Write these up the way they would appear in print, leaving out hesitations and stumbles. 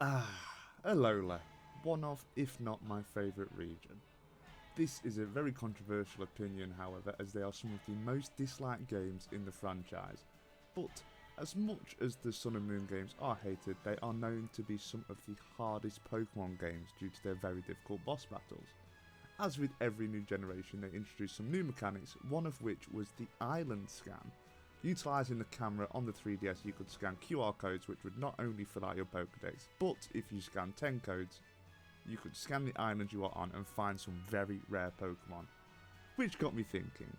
Alola, one of, if not my favourite region. This is a very controversial opinion, however, as they are some of the most disliked games in the franchise. But as much as the Sun and Moon games are hated, they are known to be some of the hardest Pokemon games due to their very difficult boss battles. As with every new generation, they introduced some new mechanics, one of which was the island scan. Utilising the camera on the 3DS, you could scan QR codes which would not only fill out your Pokédex, but if you scan 10 codes, you could scan the island you are on and find some very rare Pokemon. Which got me thinking,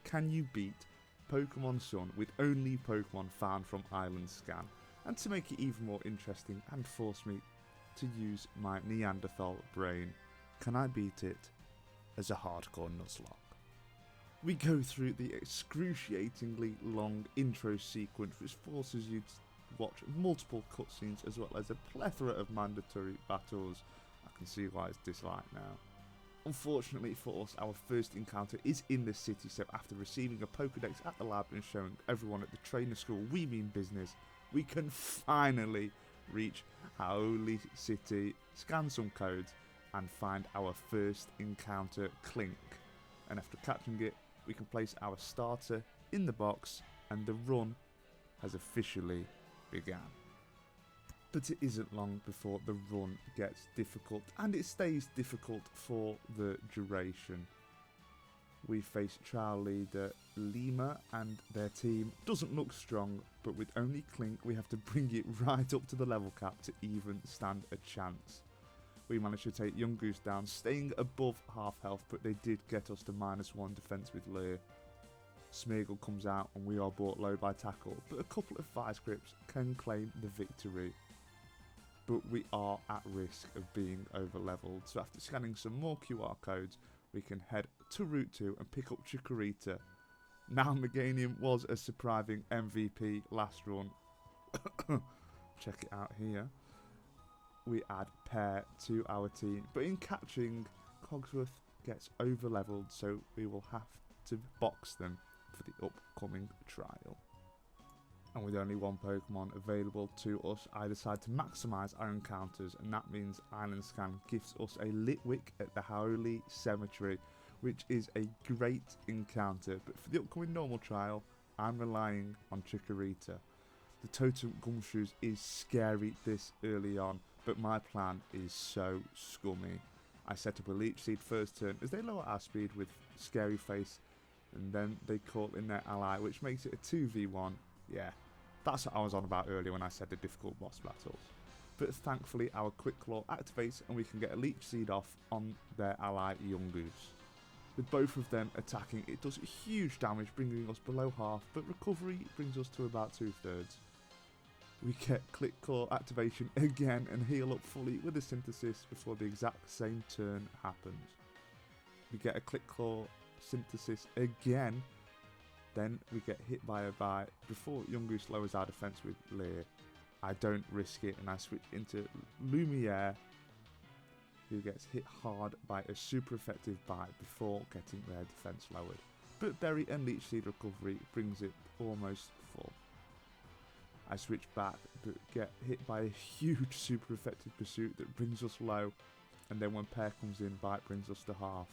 can you beat Pokemon Sun with only Pokemon found from Island Scan? And to make it even more interesting and force me to use my Neanderthal brain, can I beat it as a hardcore Nuzlocke? We go through the excruciatingly long intro sequence which forces you to watch multiple cutscenes as well as a plethora of mandatory battles. I can see why it's disliked now. Unfortunately for us, our first encounter is in the city, so after receiving a Pokédex at the lab and showing everyone at the trainer school we mean business, we can finally reach Holy City, scan some codes and find our first encounter, Clink. And after catching it, we can place our starter in the box and the run has officially begun. But it isn't long before the run gets difficult, and it stays difficult for the duration. We face trial leader Lima and their team doesn't look strong, but with only Clink we have to bring it right up to the level cap to even stand a chance. We managed to take Young Goose down, staying above half health, but they did get us to -1 defense with Leer. Smeargle comes out and we are brought low by tackle, but a couple of Vice Grips can claim the victory. But we are at risk of being over leveled, so after scanning some more QR codes, we can head to Route 2 and pick up Chikorita. Now Meganium was a surprising MVP last run. Check it out here. We add Pear to our team, but in catching, Cogsworth gets over leveled, so we will have to box them for the upcoming trial. And with only one Pokemon available to us, I decide to maximise our encounters, and that means Island Scan gives us a Litwick at the Holy Cemetery, which is a great encounter, but for the upcoming normal trial, I'm relying on Chikorita. The Totem Gumshoes is scary this early on, but my plan is so scummy. I set up a Leech Seed first turn as they lower our speed with Scary Face, and then they call in their ally, which makes it a 2v1. Yeah, that's what I was on about earlier when I said the difficult boss battles. But thankfully our Quick Claw activates and we can get a Leech Seed off on their ally Young Goose. With both of them attacking, it does huge damage, bringing us below half, but recovery brings us to about 2/3. We get Click Claw activation again and heal up fully with a Synthesis before the exact same turn happens. We get a Click Claw Synthesis again, then we get hit by a bite before Young Goose lowers our defense with Leer. I don't risk it and I switch into Lumiere, who gets hit hard by a super effective bite before getting their defense lowered. But Berry and Leech Seed recovery brings it almost full. I switch back but get hit by a huge super effective pursuit that brings us low, and then when Pear comes in, Bite brings us to half.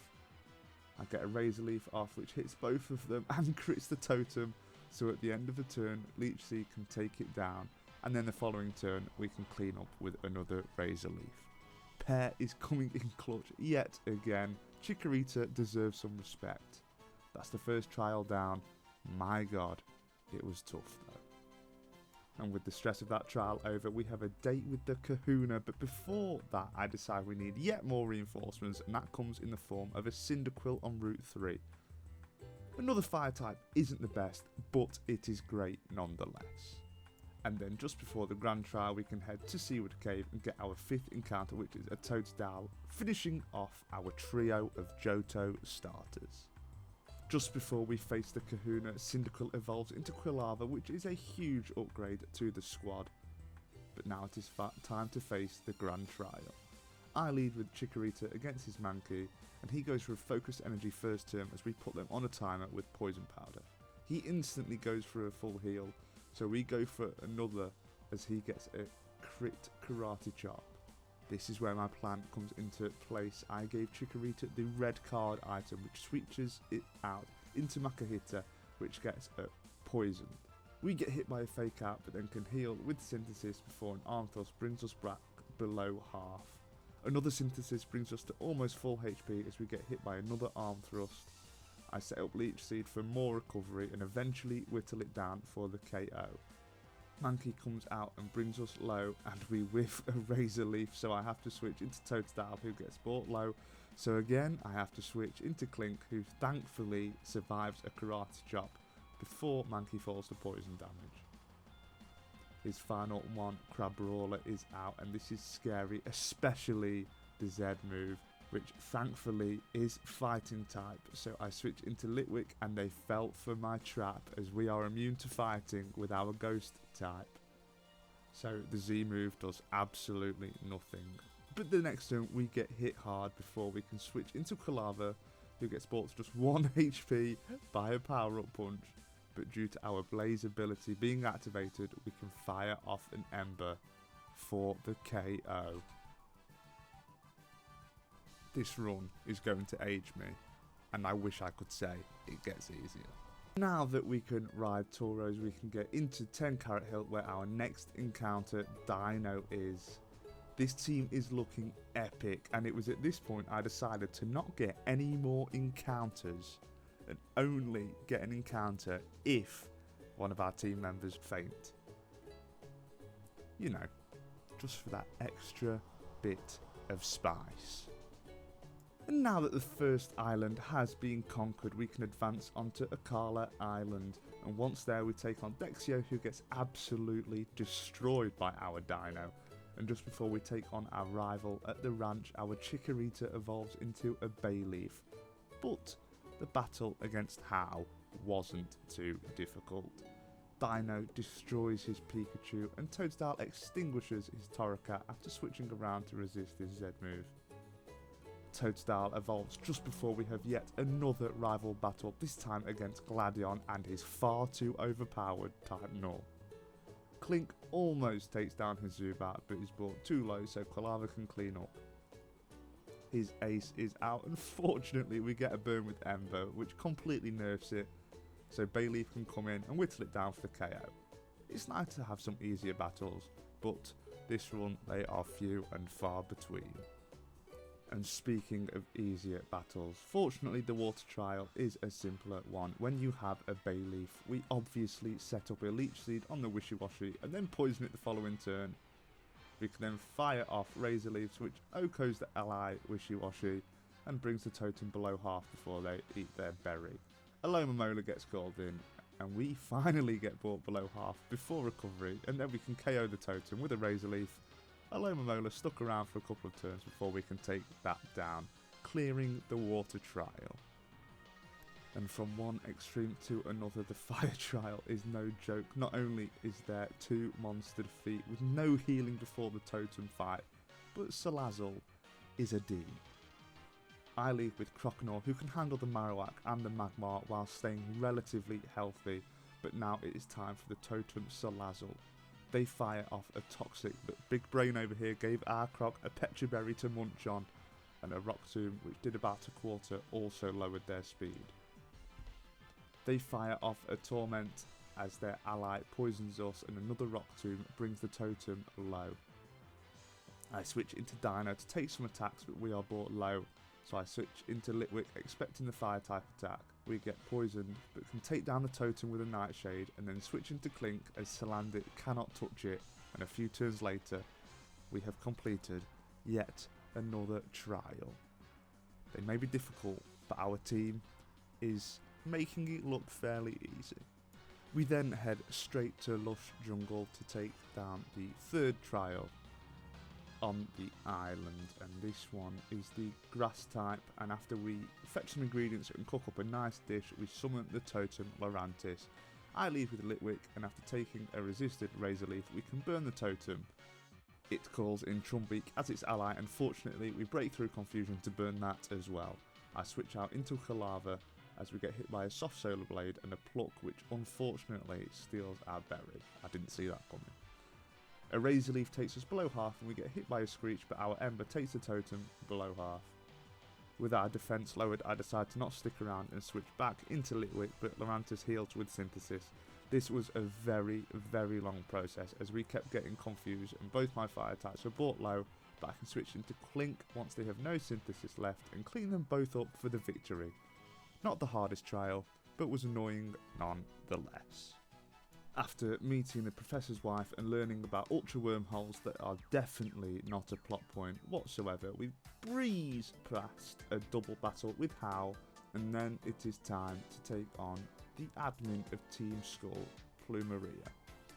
I get a Razor Leaf off which hits both of them and crits the totem, so at the end of the turn Leech Seed can take it down, and then the following turn we can clean up with another Razor Leaf. Pear is coming in clutch yet again. Chikorita deserves some respect. That's the first trial down. My god, it was tough though. And with the stress of that trial over, we have a date with the Kahuna, but before that I decide we need yet more reinforcements, and that comes in the form of a Cyndaquil on Route 3. Another fire type isn't the best, but it is great nonetheless. And then just before the grand trial we can head to Seaward Cave and get our 5th encounter, which is a Toadstool, finishing off our trio of Johto starters. Just before we face the Kahuna, Cyndaquil evolves into Quilava, which is a huge upgrade to the squad. But now it is time to face the grand trial. I lead with Chikorita against his Mankey, and he goes for a Focus Energy first turn as we put them on a timer with Poison Powder. He instantly goes for a full heal, so we go for another as he gets a crit Karate Chop. This is where my plan comes into place. I gave Chikorita the red card item, which switches it out into Makahita, which gets poisoned. We get hit by a fake out, but then can heal with Synthesis before an arm thrust brings us back below half. Another Synthesis brings us to almost full HP as we get hit by another arm thrust. I set up Leech Seed for more recovery and eventually whittle it down for the KO. Mankey comes out and brings us low, and we whiff a Razor Leaf, so I have to switch into Toadstool, who gets brought low. So again, I have to switch into Clink, who thankfully survives a Karate Chop before Mankey falls to poison damage. His final one, Crab Brawler, is out, and this is scary, especially the Z move, which thankfully is fighting type. So I switch into Litwick, and they fell for my trap, as we are immune to fighting with our ghost type. So the Z move does absolutely nothing. But the next turn we get hit hard before we can switch into Kalava, who gets brought to just 1 HP by a power up punch. But due to our Blaze ability being activated, we can fire off an Ember for the KO. This run is going to age me, and I wish I could say it gets easier. Now that we can ride Tauros, we can get into 10 Carrot Hill, where our next encounter Dino is. This team is looking epic, and it was at this point I decided to not get any more encounters and only get an encounter if one of our team members faint. You know, just for that extra bit of spice. And now that the first island has been conquered, we can advance onto Akala Island. And once there, we take on Dexio, who gets absolutely destroyed by our Dino. And just before we take on our rival at the ranch, our Chikorita evolves into a Bayleaf. But the battle against Hao wasn't too difficult. Dino destroys his Pikachu, and Toadstool extinguishes his Torracat after switching around to resist his Z move. Toadstool evolves just before we have yet another rival battle, this time against Gladion and his far too overpowered Type Null. Clink almost takes down his Zubat, but is brought too low so Kalava can clean up. His ace is out, and fortunately we get a burn with Ember, which completely nerfs it, so Bayleaf can come in and whittle it down for the KO. It's nice to have some easier battles, but this run they are few and far between. And speaking of easier battles, fortunately the water trial is a simpler one. When you have a Bayleaf, we obviously set up a Leech Seed on the Wishy-Washy and then poison it the following turn. We can then fire off Razor Leaves, which OHKOs the ally Wishy-Washy and brings the totem below half before they eat their berry. Alomomola gets called in, and we finally get brought below half before recovery, and then we can KO the totem with a Razor Leaf. Alomomola stuck around for a couple of turns before we can take that down, clearing the water trial. And from one extreme to another, the fire trial is no joke. Not only is there 2 monster defeat with no healing before the totem fight, but Salazzle is a D. I lead with Croconaw, who can handle the Marowak and the Magmar while staying relatively healthy, but now it is time for the totem Salazzle. They fire off a Toxic, but Big Brain over here gave our Croc a Petra Berry to munch on, and a Rock Tomb, which did about a quarter, also lowered their speed. They fire off a Torment as their ally poisons us, and another Rock Tomb brings the totem low. I switch into Dino to take some attacks, but we are brought low, so I switch into Litwick expecting the fire type attack. We get poisoned, but can take down the totem with a Nightshade, and then switch into Clink as Salandit cannot touch it, and a few turns later we have completed yet another trial. They may be difficult, but our team is making it look fairly easy. We then head straight to Lush Jungle to take down the 3rd trial on the island, and this one is the grass type, and after we fetch some ingredients and cook up a nice dish, we summon the totem Lorantis. I leave with Litwick, and after taking a resisted Razor Leaf we can burn the totem. It calls in Trumbeak as its ally, and fortunately we break through Confusion to burn that as well. I switch out into Kalava as we get hit by a soft Solar Blade and a Pluck, which unfortunately steals our berry. I didn't see that coming. A Razor Leaf takes us below half and we get hit by a Screech, but our Ember takes the totem below half. With our defense lowered, I decide to not stick around and switch back into Litwick, but Lurantis heals with Synthesis. This was a very, very long process as we kept getting confused and both my fire types were brought low, but I can switch into Clink once they have no Synthesis left and clean them both up for the victory. Not the hardest trial, but was annoying nonetheless. After meeting the Professor's wife and learning about Ultra Wormholes that are definitely not a plot point whatsoever, we breeze past a double battle with Howl, and then it is time to take on the admin of Team Skull, Plumeria.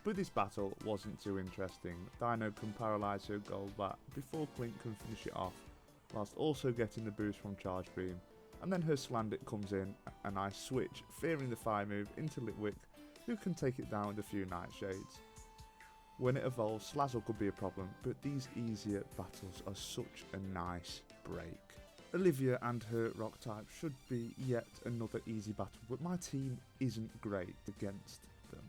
But this battle wasn't too interesting. Dino can paralyse her Golbat before Clink can finish it off, whilst also getting the boost from Charge Beam, and then her Slandit comes in and I switch, fearing the fire move, into Litwick, who can take it down with a few Nightshades. When it evolves, Slazzle could be a problem, but these easier battles are such a nice break. Olivia and her rock type should be yet another easy battle, but my team isn't great against them.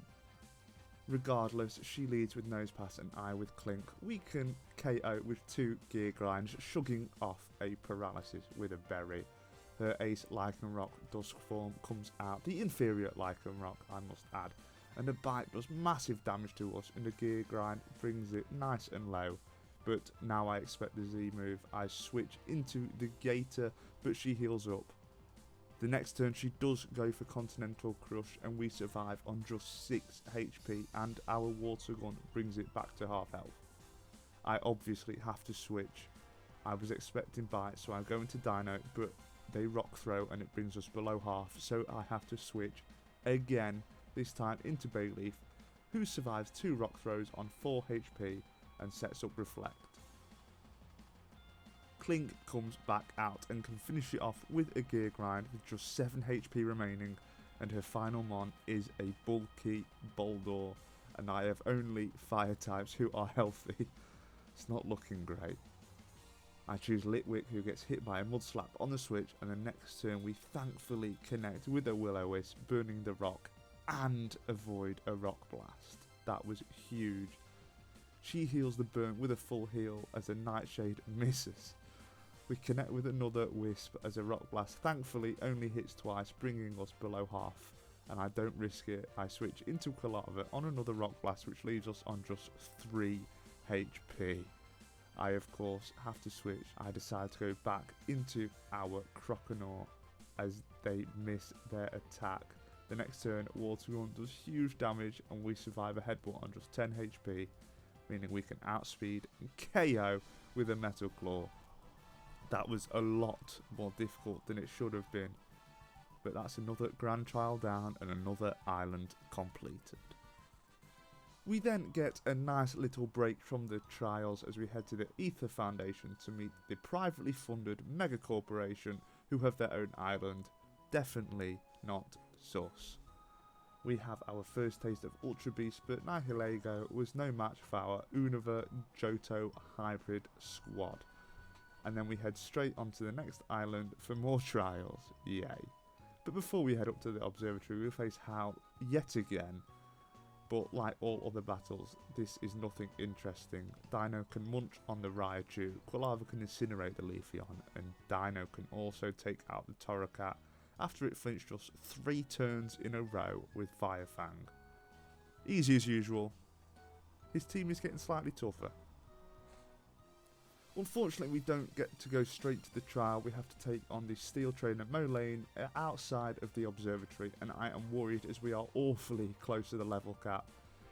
Regardless, she leads with Nosepass and I with Clink. We can KO with 2 Gear Grinds, shugging off a paralysis with a berry. Her ace Lycanroc Dusk form comes out, the inferior Lycanroc I must add, and a bite does massive damage to us and a Gear Grind brings it nice and low. But now I expect the Z move, I switch into the Gator, but she heals up. The next turn she does go for Continental Crush and we survive on just 6 HP and our Water Gun brings it back to half health. I obviously have to switch. I was expecting Bite, so I go into Dino, but they Rock Throw and it brings us below half, so I have to switch again, this time into Bayleaf, who survives 2 Rock Throws on 4 HP and sets up Reflect. Clink comes back out and can finish it off with a Gear Grind with just 7 HP remaining, and her final mon is a bulky Boldor, and I have only fire types who are healthy. It's not looking great. I choose Litwick, who gets hit by a Mud Slap on the switch, and the next turn we thankfully connect with a Will-O-Wisp, burning the rock and avoid a Rock Blast. That was huge. She heals the burn with a full heal as a Nightshade misses. We connect with another Wisp as a Rock Blast thankfully only hits twice, bringing us below half, and I don't risk it. I switch into Quilava on another Rock Blast, which leaves us on just 3 HP. I of course have to switch. I decide to go back into our Croconaw as they miss their attack. The next turn, Water Gun does huge damage and we survive a Headbutt on just 10 HP, meaning we can outspeed and KO with a Metal Claw. That was a lot more difficult than it should have been, but that's another Grand Trial down and another island completed. We then get a nice little break from the trials as we head to the Ether Foundation to meet the privately funded mega corporation who have their own island. Definitely not sus. We have our first taste of Ultra Beast, but Nihilego was no match for our Unova Johto hybrid squad. And then we head straight onto the next island for more trials. Yay. But before we head up to the observatory, we'll face Howl yet again. But like all other battles, this is nothing interesting. Dino can munch on the Raichu, Quilava can incinerate the Leafeon, and Dino can also take out the Torracat after it flinched us 3 turns in a row with Fire Fang. Easy as usual. His team is getting slightly tougher. Unfortunately, we don't get to go straight to the trial. We have to take on the Steel Trainer Molayne outside of the observatory, and I am worried as we are awfully close to the level cap.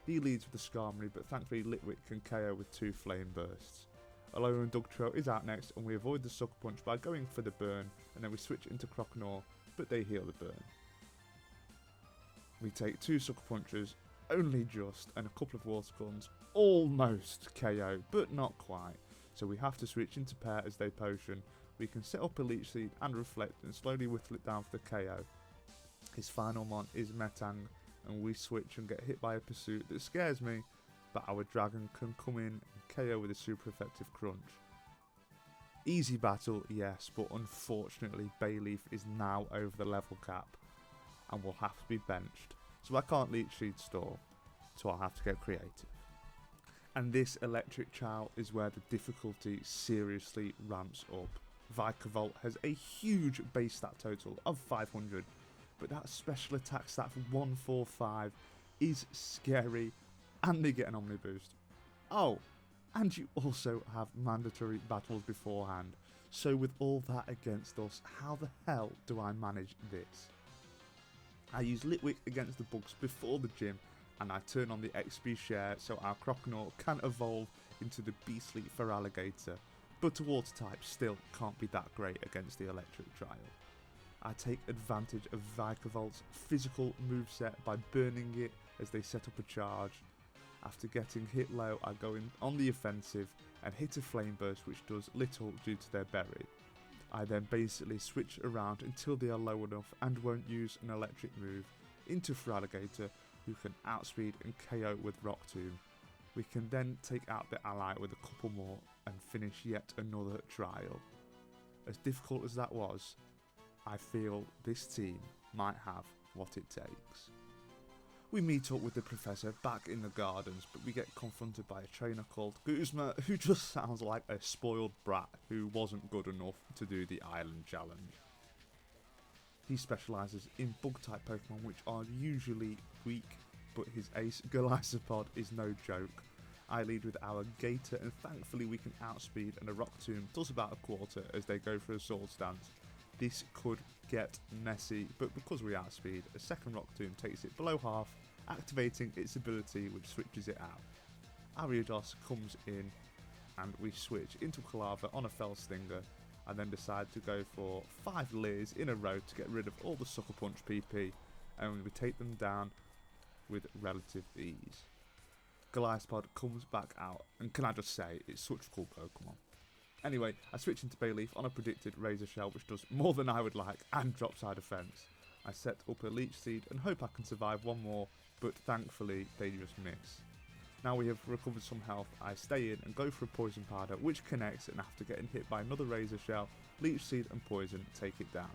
He leads with the Skarmory, but thankfully Litwick can KO with 2 Flame Bursts. Alolan Dugtrio is out next, and we avoid the Sucker Punch by going for the burn, and then we switch into Croconaw, but they heal the burn. We take 2 Sucker Punches, only just, and a couple of Water Guns, almost KO, but not quite. So we have to switch into Pair as they potion. We can set up a Leech Seed and Reflect and slowly whittle it down for the KO. His final mon is Metang, and we switch and get hit by a Pursuit that scares me, but our Dragon can come in and KO with a super effective Crunch. Easy battle, yes, but unfortunately Bayleaf is now over the level cap and will have to be benched. So I can't Leech Seed stall, so I'll have to get creative. And this electric Chow is where the difficulty seriously ramps up. Vikavolt has a huge base stat total of 500, but that special attack stat of 145 is scary, and they get an Omni boost. Oh, and you also have mandatory battles beforehand, so with all that against us, how the hell do I manage this? I use Litwick against the bugs before the gym, and I turn on the XP share so our Croconaut can evolve into the beastly Feraligatr, but a water type still can't be that great against the electric trial. I take advantage of Vikavolt's physical moveset by burning it as they set up a charge. After getting hit low, I go in on the offensive and hit a Flame Burst, which does little due to their berry. I then basically switch around until they are low enough and won't use an electric move into Feraligatr, who can outspeed and KO with Rock Tomb. We can then take out the ally with a couple more and finish yet another trial. As difficult as that was, I feel this team might have what it takes. We meet up with the Professor back in the gardens, but we get confronted by a trainer called Guzma, who just sounds like a spoiled brat who wasn't good enough to do the Island Challenge. He specialises in bug-type Pokemon, which are usually weak, but his ace Golisopod is no joke. I lead with our Gator, and thankfully we can outspeed, and a Rock Tomb does about a quarter as they go for a Sword Stance. This could get messy, but because we outspeed, a second Rock Tomb takes it below half, activating its ability which switches it out. Ariados comes in and we switch into Quilava on a Fell Stinger, and then decide to go for 5 Leers in a row to get rid of all the Sucker Punch PP, and we take them down with relative ease. Golisopod comes back out, and can I just say, it's such a cool Pokemon. Anyway, I switch into Bayleaf on a predicted Razor Shell, which does more than I would like and drops our defence. I set up a Leech Seed and hope I can survive one more, but thankfully they just miss. Now we have recovered some health, I stay in and go for a Poison Powder, which connects, and after getting hit by another Razor Shell, Leech Seed and Poison take it down.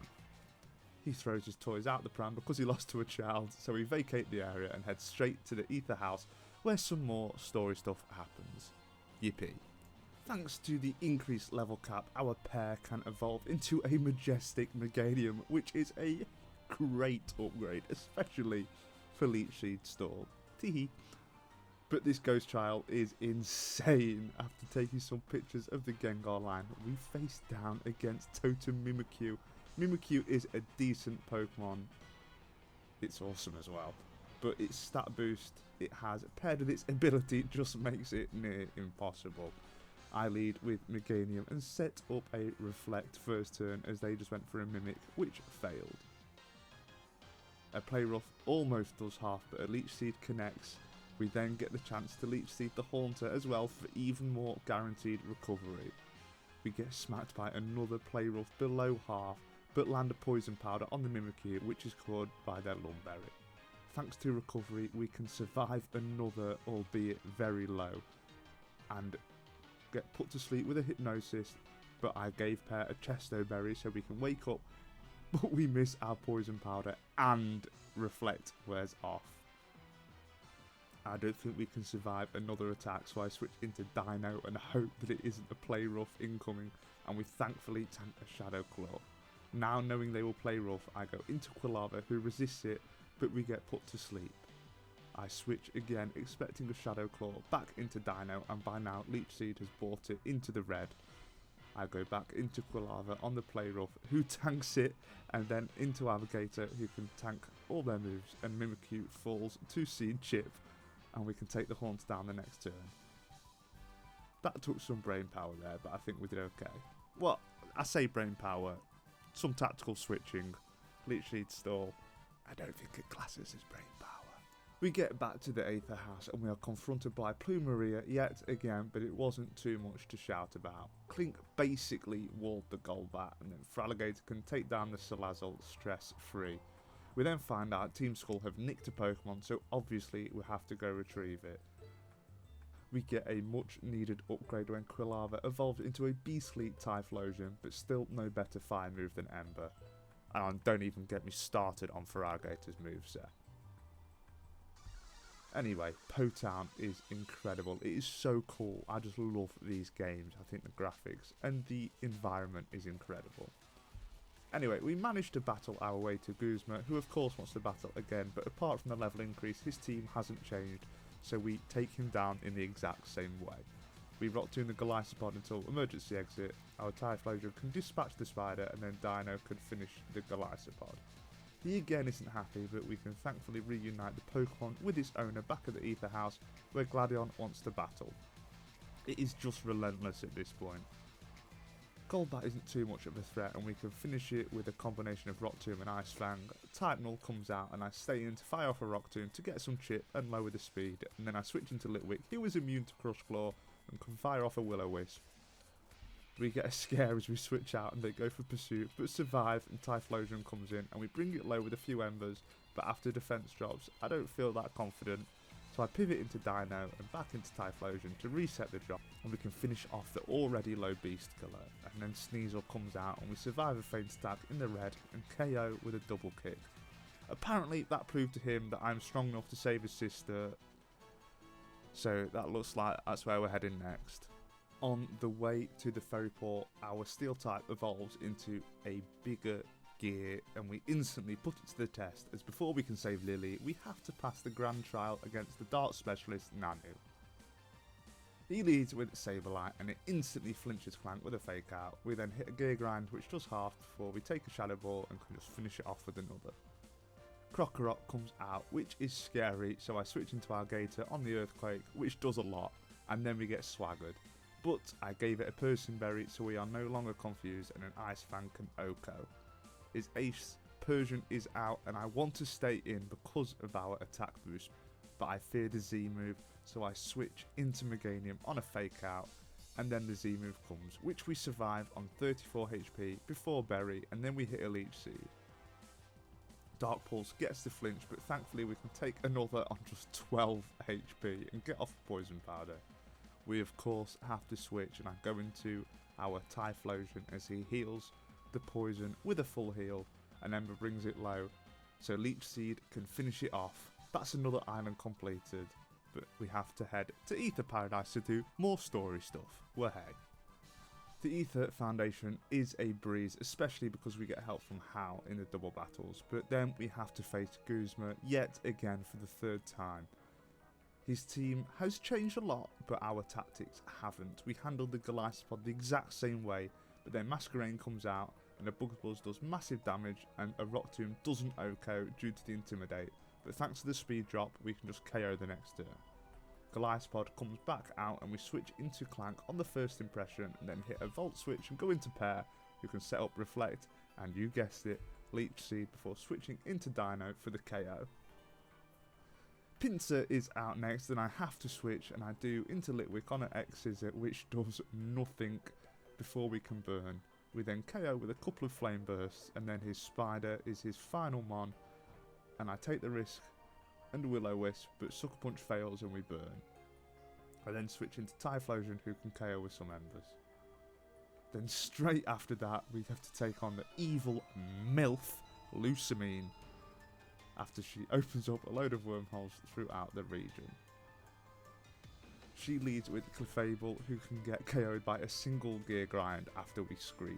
He throws his toys out the pram because he lost to a child, so we vacate the area and head straight to the Ether House, where some more story stuff happens. Yippee. Thanks to the increased level cap, our pair can evolve into a majestic Meganium, which is a great upgrade, especially for Leech Seed Stall. Teehee. But this Ghost Child is insane. After taking some pictures of the Gengar line, we face down against Totem Mimikyu. Mimikyu is a decent Pokemon. It's awesome as well. But its stat boost it has, paired with its ability, just makes it near impossible. I lead with Meganium and set up a Reflect first turn as they just went for a Mimic, which failed. A Play Rough almost does half, but a Leech Seed connects. We then get the chance to Leech Seed the Haunter as well for even more guaranteed recovery. We get smacked by another Play Rough below half, but land a Poison Powder on the Mimikyu, which is caught by their Lumberry. Thanks to recovery, we can survive another, albeit very low, and get put to sleep with a Hypnosis, but I gave Pear a Chesto Berry so we can wake up, but we miss our Poison Powder and Reflect wears off. I don't think we can survive another attack, so I switch into Dino and hope that it isn't a Play Rough incoming, and we thankfully tank a Shadow Claw. Now knowing they will Play Rough, I go into Quilava, who resists it, but we get put to sleep. I switch again, expecting a Shadow Claw, back into Dino, and by now Leech Seed has brought it into the red. I go back into Quilava on the Play Rough, who tanks it, and then into Alligator, who can tank all their moves, and Mimikyu falls to Seed Chip, and we can take the Haunts down the next turn. That took some brain power there, but I think we did okay. Well, I say brain power, some tactical switching, Leech Seed Stall. I don't think it classes as brain power. We get back to the Aether House and we are confronted by Plumeria yet again, but it wasn't too much to shout about. Clink basically walled the Golbat, and then Feraligatr can take down the Salazzle stress-free. We then find out Team Skull have nicked a Pokemon, so obviously we have to go retrieve it. We get a much needed upgrade when Quilava evolves into a beastly Typhlosion, but still no better fire move than Ember. And don't even get me started on Feraligatr's moveset. Anyway, Potown is incredible. It is so cool. I just love these games. I think the graphics and the environment is incredible. Anyway, we managed to battle our way to Guzma, who of course wants to battle again, but apart from the level increase, his team hasn't changed, so we take him down in the exact same way. We rock to the Golisopod until emergency exit, our Typhlosion can dispatch the spider, and then Dino can finish the Golisopod. He again isn't happy, but we can thankfully reunite the Pokemon with its owner back at the Ether House, where Gladion wants to battle. It is just relentless at this point. Golbat isn't too much of a threat, and we can finish it with a combination of Rock Tomb and Ice Fang. Type Null comes out and I stay in to fire off a Rock Tomb to get some chip and lower the speed, and then I switch into Litwick, who is immune to Crush Claw, and can fire off a Will-O-Wisp. We get a scare as we switch out and they go for pursuit, but survive, and Typhlosion comes in and we bring it low with a few embers, but after defense drops I don't feel that confident, so I pivot into Dino and back into Typhlosion to reset the drop, and we can finish off the already low Beast Killer, and then Sneasel comes out and we survive a faint stab in the red and KO with a double kick. Apparently that proved to him that I'm strong enough to save his sister, so that looks like that's where we're heading next. On the way to the ferry port, our steel type evolves into a bigger gear and we instantly put it to the test, as before we can save Lily, we have to pass the grand trial against the dart specialist Nanu. He leads with Saberlight and it instantly flinches Clank with a fake out. We then hit a gear grind which does half before we take a Shadow Ball and can just finish it off with another. Krokorok comes out, which is scary, so I switch into Alligator on the Earthquake, which does a lot, and then we get swaggered. But I gave it a Persian Berry, so we are no longer confused, and an Ice Fang can OHKO. His Ace Persian is out, and I want to stay in because of our attack boost, but I fear the Z move, so I switch into Meganium on a fake out, and then the Z move comes, which we survive on 34 HP before Berry, and then we hit a Leech Seed. Dark Pulse gets the flinch, but thankfully we can take another on just 12 HP and get off Poison Powder. We of course have to switch, and I go into our Typhlosion as he heals the poison with a full heal, and Ember brings it low, so Leech Seed can finish it off. That's another island completed, but we have to head to Ether Paradise to do more story stuff. Well, hey. The Ether Foundation is a breeze, especially because we get help from Hal in the double battles, but then we have to face Guzma yet again for the third time. His team has changed a lot, but our tactics haven't. We handled the Golisopod the exact same way, but then Masquerain comes out and a Bug Buzz does massive damage and a Rock Tomb doesn't OHKO due to the Intimidate, but thanks to the speed drop we can just KO the next turn. Golisopod comes back out and we switch into Clank on the first impression, and then hit a Volt Switch and go into Pair, who can set up Reflect, and you guessed it, Leech Seed before switching into Dino for the KO. Pinsir is out next and I have to switch, and I do into Litwick on an X Scissor, which does nothing before we can burn. We then KO with a couple of Flame Bursts, and then his Spider is his final Mon, and I take the risk and Will-O-Wisp, but Sucker Punch fails and we burn. I then switch into Typhlosion, who can KO with some Embers. Then straight after that we have to take on the evil MILF Lusamine, after she opens up a load of wormholes throughout the region. She leads with Clefable, who can get KO'd by a single gear grind after we Screech.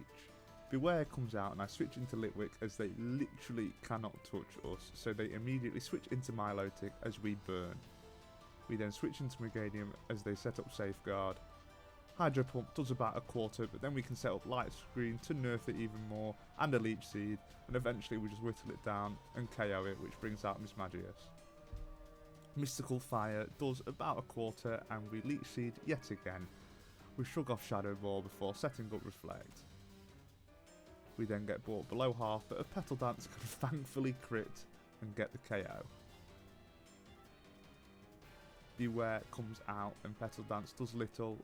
Beware comes out and I switch into Litwick as they literally cannot touch us, so they immediately switch into Milotic as we burn. We then switch into Meganium as they set up Safeguard. Hydro Pump does about a quarter, but then we can set up Light Screen to nerf it even more, and a Leech Seed, and eventually we just whittle it down and KO it, which brings out Miss Magius. Mystical Fire does about a quarter, and we Leech Seed yet again. We shrug off Shadow Ball before setting up Reflect. We then get brought below half, but a Petal Dance can thankfully crit and get the KO. Beware comes out and Petal Dance does little,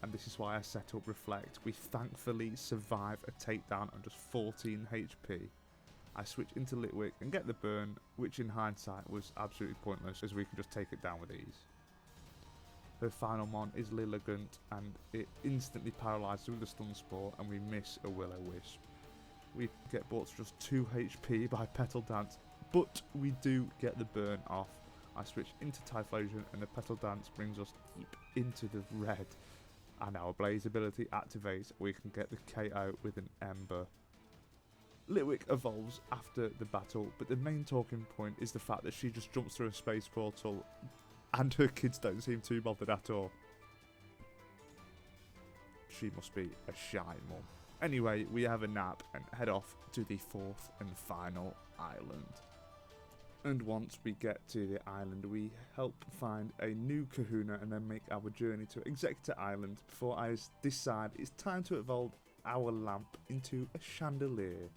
and this is why I set up Reflect. We thankfully survive a takedown on just 14 HP. I switch into Litwick and get the burn, which in hindsight was absolutely pointless as we can just take it down with ease. Her final Mon is Lilligant and it instantly paralyses with a Stun Spore, and we miss a Will-O-Wisp. We get brought to just 2 HP by Petal Dance, but we do get the burn off. I switch into Typhlosion and the Petal Dance brings us deep into the red. And our Blaze ability activates, we can get the KO with an Ember. Litwick evolves after the battle, but the main talking point is the fact that she just jumps through a space portal and her kids don't seem too bothered at all. She must be a shy mum. Anyway, we have a nap and head off to the fourth and final island. And once we get to the island, we help find a new kahuna and then make our journey to Executor Island before I decide it's time to evolve our lamp into a Chandelier.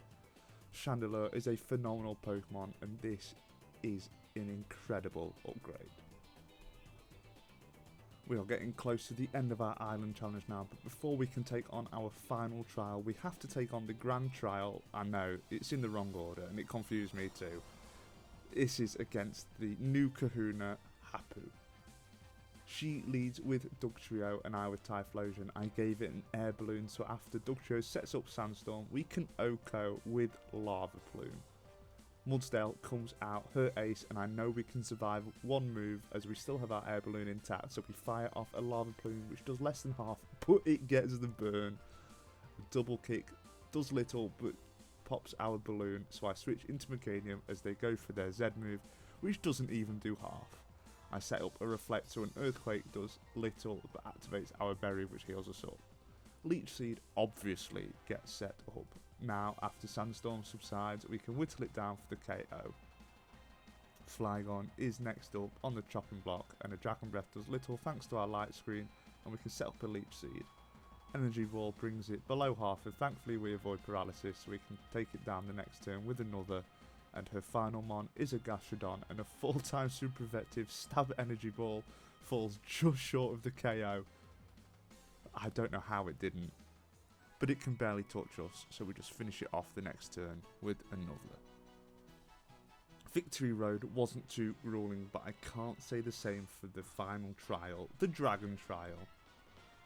Chandelure is a phenomenal Pokemon and this is an incredible upgrade. We are getting close to the end of our island challenge now, but before we can take on our final trial, we have to take on the grand trial. I know, it's in the wrong order and it confused me too. This is against the new kahuna, Hapu. She leads with Dugtrio and I with Typhlosion. I gave it an air balloon, so after Dugtrio sets up Sandstorm, we can OHKO with Lava Plume. Mudsdale comes out, her ace, and I know we can survive one move as we still have our air balloon intact, so we fire off a Lava Plume which does less than half, but it gets the burn. Double kick does little, but pops our balloon, so I switch into Mechanium as they go for their Z move, which doesn't even do half. I set up a Reflect so an Earthquake does little, but activates our Berry which heals us up. Leech Seed obviously gets set up. Now, after Sandstorm subsides, we can whittle it down for the KO. Flygon is next up on the chopping block, and a Dragon Breath does little thanks to our light screen, and we can set up a Leech Seed. Energy Ball brings it below half, and thankfully we avoid paralysis, so we can take it down the next turn with another. And her final mon is a Gastrodon, and a full-time super effective Stab Energy Ball falls just short of the KO. I don't know how it didn't, but it can barely touch us, so we just finish it off the next turn with another. Victory Road wasn't too grueling, but I can't say the same for the final trial, the Dragon Trial.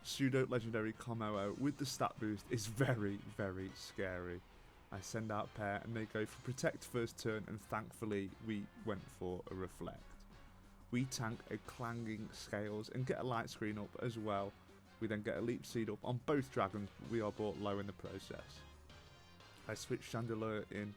Pseudo Legendary Kommo-o with the stat boost is very, very scary. I send out Pair and they go for Protect first turn, and thankfully we went for a Reflect. We tank a Clanging Scales and get a light screen up as well. We then get a Leech Seed up on both dragons, but we are brought low in the process. I switch Chandelure in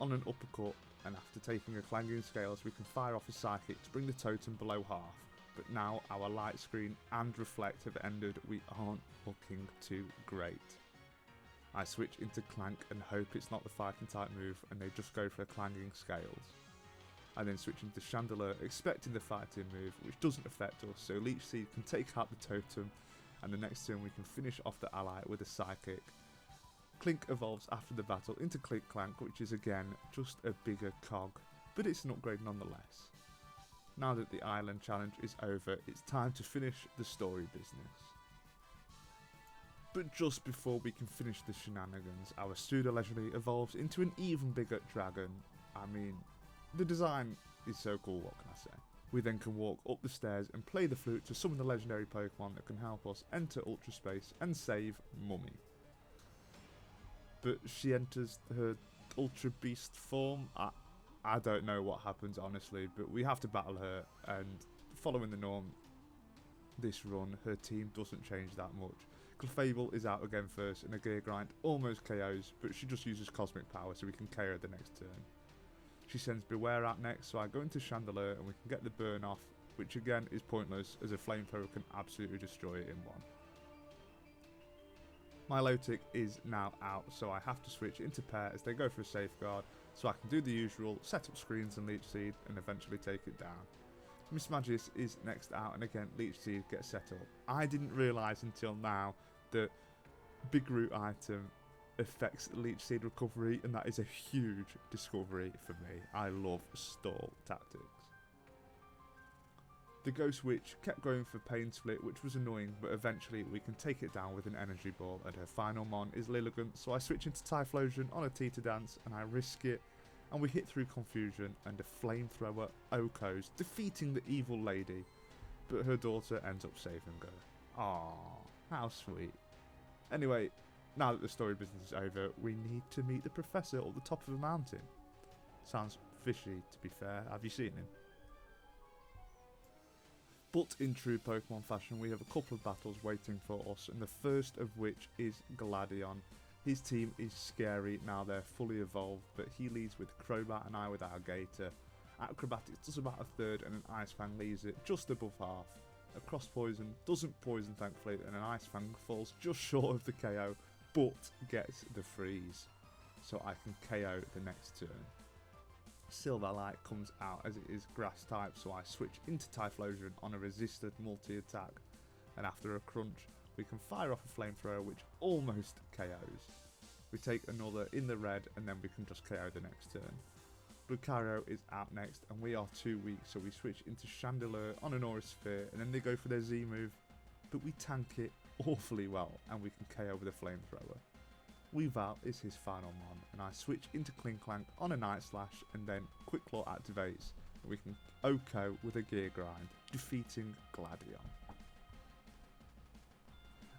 on an uppercut, and after taking a Clanging Scales we can fire off a Psychic to bring the totem below half. But now our light screen and Reflect have ended, we aren't looking too great. I switch into Clank and hope it's not the fighting type move, and they just go for a Clanging Scales. I then switch into Chandelure expecting the fighting move, which doesn't affect us, so Leech Seed can take out the totem, and the next turn we can finish off the ally with a Psychic. Clink evolves after the battle into Clink Clank, which is again just a bigger cog, but it's an upgrade nonetheless. Now that the island challenge is over, it's time to finish the story business. But just before we can finish the shenanigans, our pseudo legendary evolves into an even bigger dragon. I mean, the design is so cool, what can I say? We then can walk up the stairs and play the flute to summon the legendary Pokemon that can help us enter Ultra Space and save Mummy. But she enters her Ultra Beast form. I don't know what happens honestly, but we have to battle her, and following the norm this run, her team doesn't change that much. Clefable is out again first, and a Gear Grind almost KOs, but she just uses Cosmic Power so we can KO her the next turn. She sends Beware out next, so I go into Chandelure and we can get the burn off, which again is pointless as a Flamethrower can absolutely destroy it in one. Milotic is now out, so I have to switch into Pair as they go for a Safeguard, so I can do the usual, set up screens and Leech Seed and eventually take it down. Mismagius is next out, and again Leech Seed gets set up. I didn't realise until now that Big Root item affects Leech Seed recovery, and that is a huge discovery for me. I love stall tactics. The Ghost Witch kept going for Pain Split, which was annoying, but eventually we can take it down with an Energy Ball, and her final mon is Lilligant, so I switch into Typhlosion on a Teeter Dance and I risk it, and we hit through Confusion, and a Flamethrower OHKOs, defeating the evil lady, but her daughter ends up saving her. Aww, how sweet. Anyway, now that the story business is over, we need to meet the Professor at the top of a mountain. Sounds fishy, to be fair. Have you seen him? But in true Pokemon fashion, we have a couple of battles waiting for us, and the first of which is Gladion. His team is scary now they're fully evolved, but he leads with Crobat and I with our Gator. Acrobatics does about a third, and an Ice Fang leaves it just above half. A Cross Poison doesn't poison thankfully, and an Ice Fang falls just short of the KO, but gets the freeze, so I can KO the next turn. Silverlight comes out as it is grass type, so I switch into Typhlosion on a resisted multi-attack, and after a crunch we can fire off a flamethrower which almost KOs. We take another in the red and then we can just KO the next turn. Lucario is out next and we are too weak, so we switch into Chandelure on an Aura Sphere, and then they go for their Z move, but we tank it awfully well and we can KO with a flamethrower. Weavile is his final mon, and I switch into Klinklang on a Night Slash, and then Quick Claw activates and we can OHKO with a Gear Grind, defeating Gladion.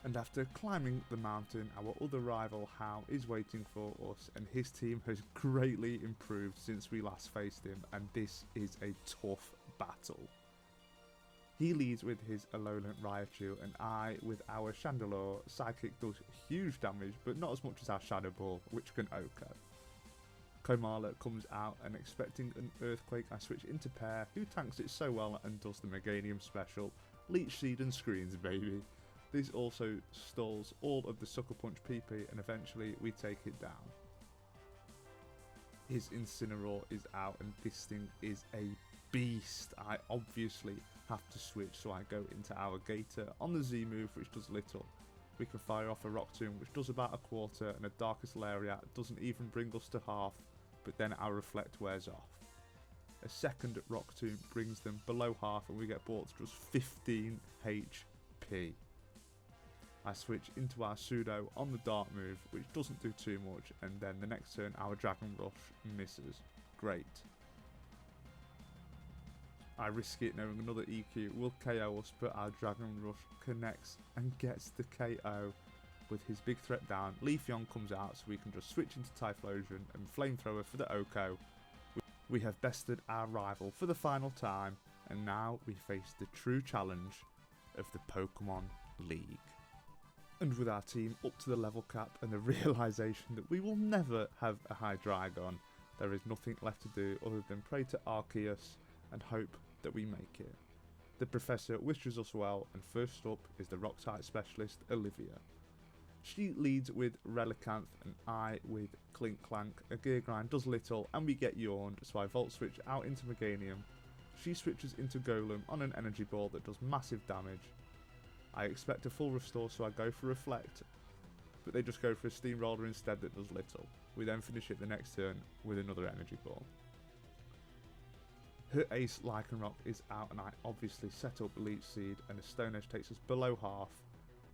And after climbing the mountain, our other rival Hao is waiting for us, and his team has greatly improved since we last faced him, and this is a tough battle. He leads with his Alolan Raichu, and I with our Chandelure. Psychic does huge damage, but not as much as our Shadow Ball, which can OHKO. Komala comes out, and expecting an Earthquake, I switch into Pear, who tanks it so well and does the Meganium special. Leech Seed and Screens, baby. This also stalls all of the Sucker Punch PP, and eventually we take it down. His Incineroar is out, and this thing is a beast. I obviously have to switch, so I go into our Gator on the Z move, which does little. We can fire off a Rock Tomb, which does about a quarter, and a Darkest Lariat doesn't even bring us to half, but then our Reflect wears off. A second Rock Tomb brings them below half, and we get brought to just 15 HP. I switch into our Pseudo on the Dark move, which doesn't do too much, and then the next turn our Dragon Rush misses. Great. I risk it knowing another EQ will KO us, but our Dragon Rush connects and gets the KO with his big threat down. Leafeon comes out, so we can just switch into Typhlosion and Flamethrower for the OHKO. We have bested our rival for the final time, and now we face the true challenge of the Pokemon League. And with our team up to the level cap and the realisation that we will never have a Hydreigon, there is nothing left to do other than pray to Arceus and hope that we make it. The Professor wishes us well, and first up is the Rock-type specialist Olivia. She leads with Relicanth and I with Klinklang. A Gear Grind does little and we get yawned, so I Volt Switch out into Meganium. She switches into Golem on an Energy Ball that does massive damage. I expect a full restore, so I go for Reflect, but they just go for a Steamroller instead that does little. We then finish it the next turn with another Energy Ball. Her ace Lycanroc is out, and I obviously set up Leech Seed, and a Stone Edge takes us below half.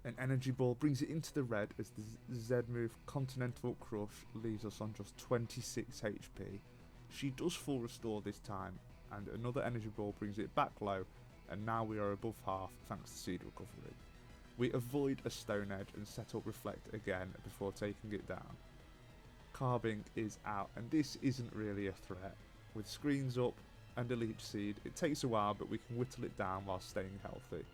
An Energy Ball brings it into the red as the Z move Continental Crush leaves us on just 26 HP. She does full restore this time, and another Energy Ball brings it back low, and now we are above half thanks to Seed Recovery. We avoid a Stone Edge and set up Reflect again before taking it down. Carbink is out, and this isn't really a threat. With Screens up and a Leech Seed, it takes a while, but we can whittle it down while staying healthy.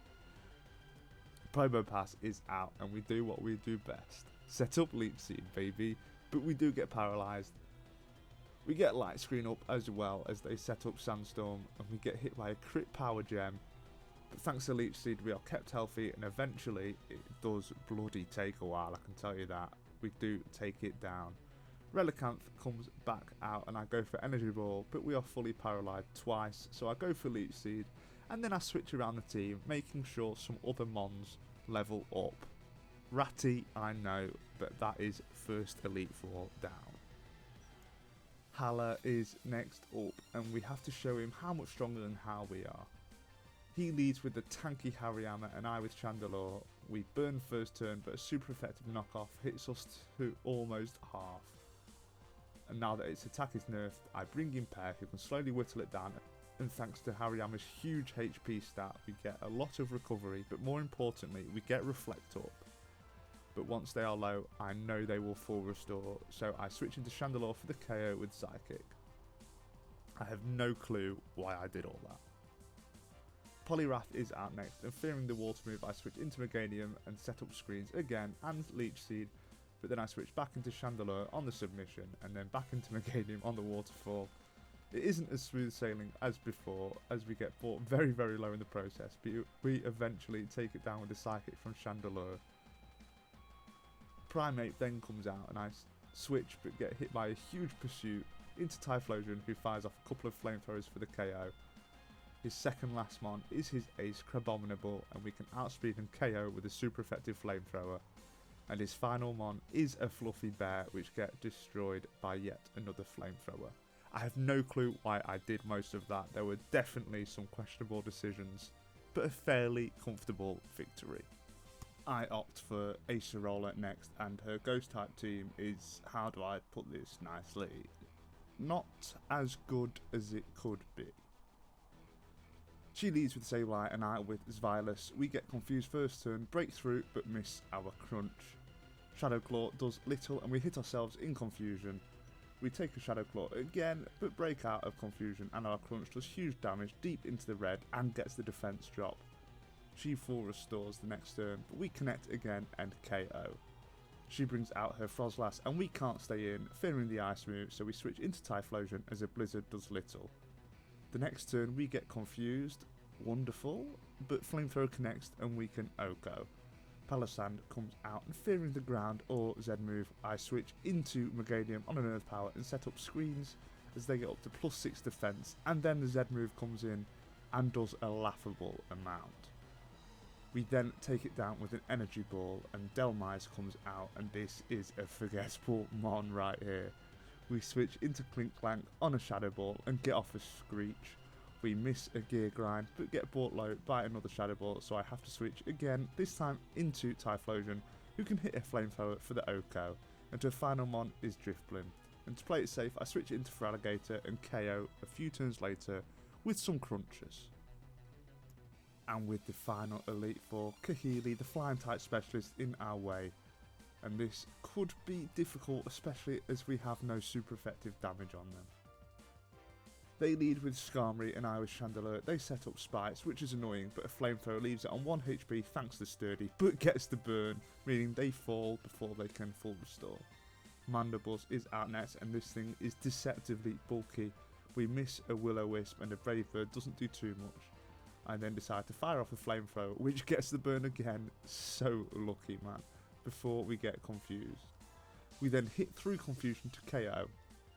Probopass is out, and we do what we do best. Set up Leech Seed, baby, but we do get paralysed. We get Light Screen up as well as they set up Sandstorm, and we get hit by a crit power gem. But thanks to Leech Seed, we are kept healthy, and eventually it does bloody take a while, I can tell you that. We do take it down. Relicanth comes back out, and I go for Energy Ball, but we are fully paralysed twice, so I go for Leech Seed, and then I switch around the team, making sure some other mons level up. Ratty, I know, but that is first Elite Four down. Hala is next up, and we have to show him how much stronger than how we are. He leads with the tanky Hariyama, and I with Chandelure. We burn first turn, but a super effective knockoff hits us to almost half. And now that its attack is nerfed, I bring in Pear, who can slowly whittle it down, and thanks to Hariyama's huge HP stat, we get a lot of recovery, but more importantly, we get Reflect up. But once they are low, I know they will full restore, so I switch into Chandelure for the KO with Psychic. I have no clue why I did all that. Poliwrath is out next, and fearing the water move I switch into Meganium and set up screens again and Leech Seed, but then I switch back into Chandelure on the submission and then back into Meganium on the waterfall. It isn't as smooth sailing as before, as we get fought very very low in the process, but we eventually take it down with the Psychic from Chandelure. Primeape then comes out and I switch but get hit by a huge pursuit into Typhlosion, who fires off a couple of flamethrowers for the KO. His second last mon is his Ace Crabominable, and we can outspeed and KO with a super effective flamethrower. And his final mon is a Fluffy Bear, which get destroyed by yet another flamethrower. I have no clue why I did most of that. There were definitely some questionable decisions, but a fairly comfortable victory. I opt for Acerola next, and her Ghost type team is, how do I put this nicely, not as good as it could be. She leads with Sableye and I with Zvilus. We get confused first turn, break through but miss our crunch. Shadow Claw does little and we hit ourselves in confusion. We take a Shadow Claw again but break out of confusion, and our crunch does huge damage deep into the red and gets the defense drop. She full restores the next turn, but we connect again and KO. She brings out her Frozlass and we can't stay in, fearing the ice move, so we switch into Typhlosion as a Blizzard does little. The next turn we get confused, wonderful, but Flamethrower connects and we can OHKO. Palossand comes out and fearing the ground or Z move, I switch into Meganium on an Earth Power and set up screens as they get up to +6 defense, and then the Z move comes in and does a laughable amount. We then take it down with an Energy Ball and Delmise comes out, and this is a forgettable mon right here. We switch into Clink Clank on a Shadow Ball and get off a Screech. We miss a Gear Grind but get brought low by another Shadow Ball, so I have to switch again, this time into Typhlosion, who can hit a Flamethrower for the OHKO, and her final mon is Drifblim. And to play it safe I switch into Feraligatr and KO a few turns later with some crunches. And with the final Elite Four, Kahili, the Flying type specialist, in our way. And this could be difficult, especially as we have no super effective damage on them. They lead with Skarmory and I with Chandelure. They set up Spikes, which is annoying, but a Flamethrower leaves it on 1 HP thanks to Sturdy, but gets the burn, meaning they fall before they can full restore. Mandibuzz is out next, and this thing is deceptively bulky. We miss a Will-O-Wisp and a Brave Bird doesn't do too much. I then decide to fire off a Flamethrower, which gets the burn again. So lucky, man, before we get confused. We then hit through confusion to KO.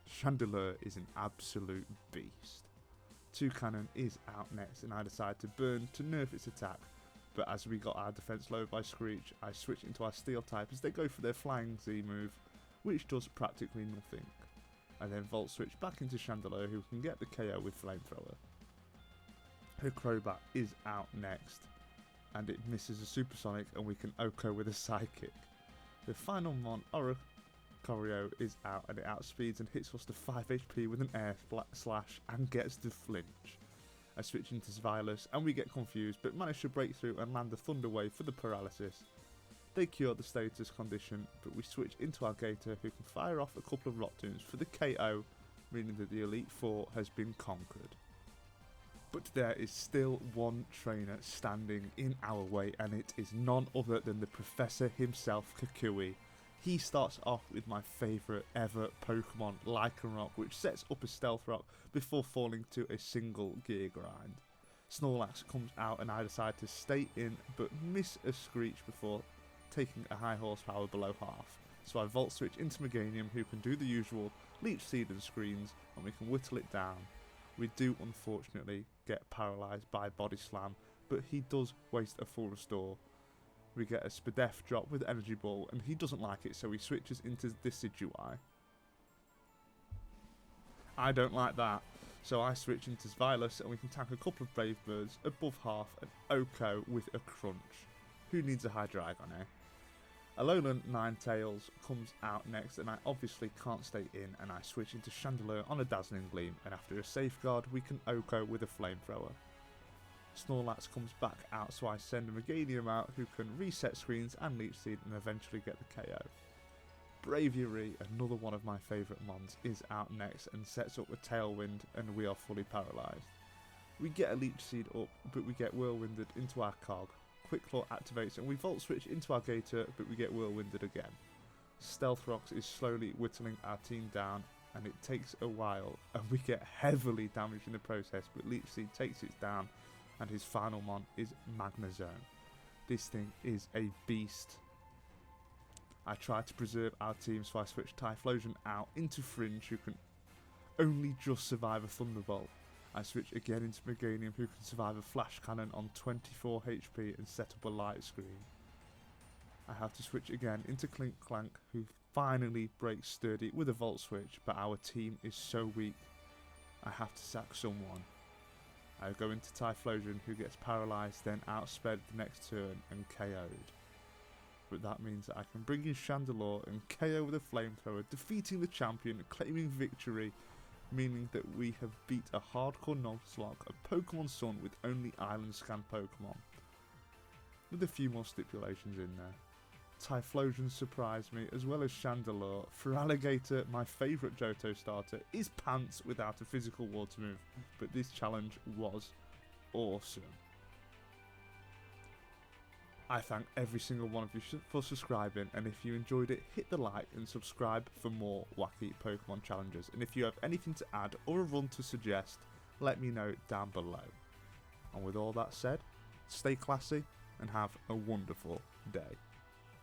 Chandelure is an absolute beast. Toucannon is out next and I decide to burn to nerf its attack, but as we got our defense low by Screech, I switch into our Steel type as they go for their Flying Z move, which does practically nothing. I then Volt switch back into Chandelure, who can get the KO with Flamethrower. Her Crobat is out next, and it misses a Supersonic and we can OHKO with a Psychic. The final mon, Oricorio, is out and it outspeeds and hits us to 5 HP with an Air Slash and gets the flinch. I switch into Zvilus and we get confused but manage to break through and land the Thunder Wave for the paralysis. They cure the status condition, but we switch into our Gator, who can fire off a couple of Rock Tombs for the KO, meaning that the Elite Four has been conquered. But there is still one trainer standing in our way, and it is none other than the Professor himself, Kukui. He starts off with my favourite ever Pokemon, Lycanroc, which sets up a Stealth Rock before falling to a single Gear Grind. Snorlax comes out and I decide to stay in but miss a Screech before taking a high horsepower below half. So I Volt Switch into Meganium, who can do the usual Leech Seed and Screens, and we can whittle it down. We do unfortunately get paralysed by Body Slam, but he does waste a full restore. We get a Spadef drop with Energy Ball and he doesn't like it, so he switches into Decidueye. I don't like that, so I switch into Zvilus and we can tank a couple of Brave Birds above half and OHKO with a Crunch. Who needs a Hydreigon, eh? Alolan Ninetales comes out next and I obviously can't stay in, and I switch into Chandelure on a Dazzling Gleam, and after a Safeguard we can OHKO with a Flamethrower. Snorlax comes back out, so I send a Meganium out, who can reset screens and Leech Seed and eventually get the KO. Braviary, another one of my favourite mons, is out next and sets up a Tailwind and we are fully paralysed. We get a Leech Seed up, but we get Whirlwinded into our cog. Quick Claw activates and we Volt Switch into our Gator, but we get Whirlwinded again. Stealth Rocks is slowly whittling our team down, and it takes a while, and we get heavily damaged in the process, but Leech Seed takes it down, and his final mon is Magnezone. This thing is a beast. I try to preserve our team, so I switch Typhlosion out into Fringe, who can only just survive a Thunderbolt. I switch again into Meganium, who can survive a Flash Cannon on 24 HP and set up a Light Screen. I have to switch again into Clink Clank, who finally breaks Sturdy with a Volt Switch, but our team is so weak. I have to sack someone. I go into Typhlosion, who gets paralysed, then outsped the next turn and KO'd. But that means that I can bring in Chandelure and KO with a Flamethrower, defeating the champion, claiming victory, meaning that we have beat a hardcore Nuzlocke of Pokémon Sun with only Island Scan Pokémon. With a few more stipulations in there. Typhlosion surprised me, as well as Chandelure. For Alligator, my favourite Johto starter is Pants without a physical water move, but this challenge was awesome. I thank every single one of you for subscribing, and if you enjoyed it, hit the like and subscribe for more wacky Pokemon challenges. And if you have anything to add or a run to suggest, let me know down below. And with all that said, stay classy and have a wonderful day.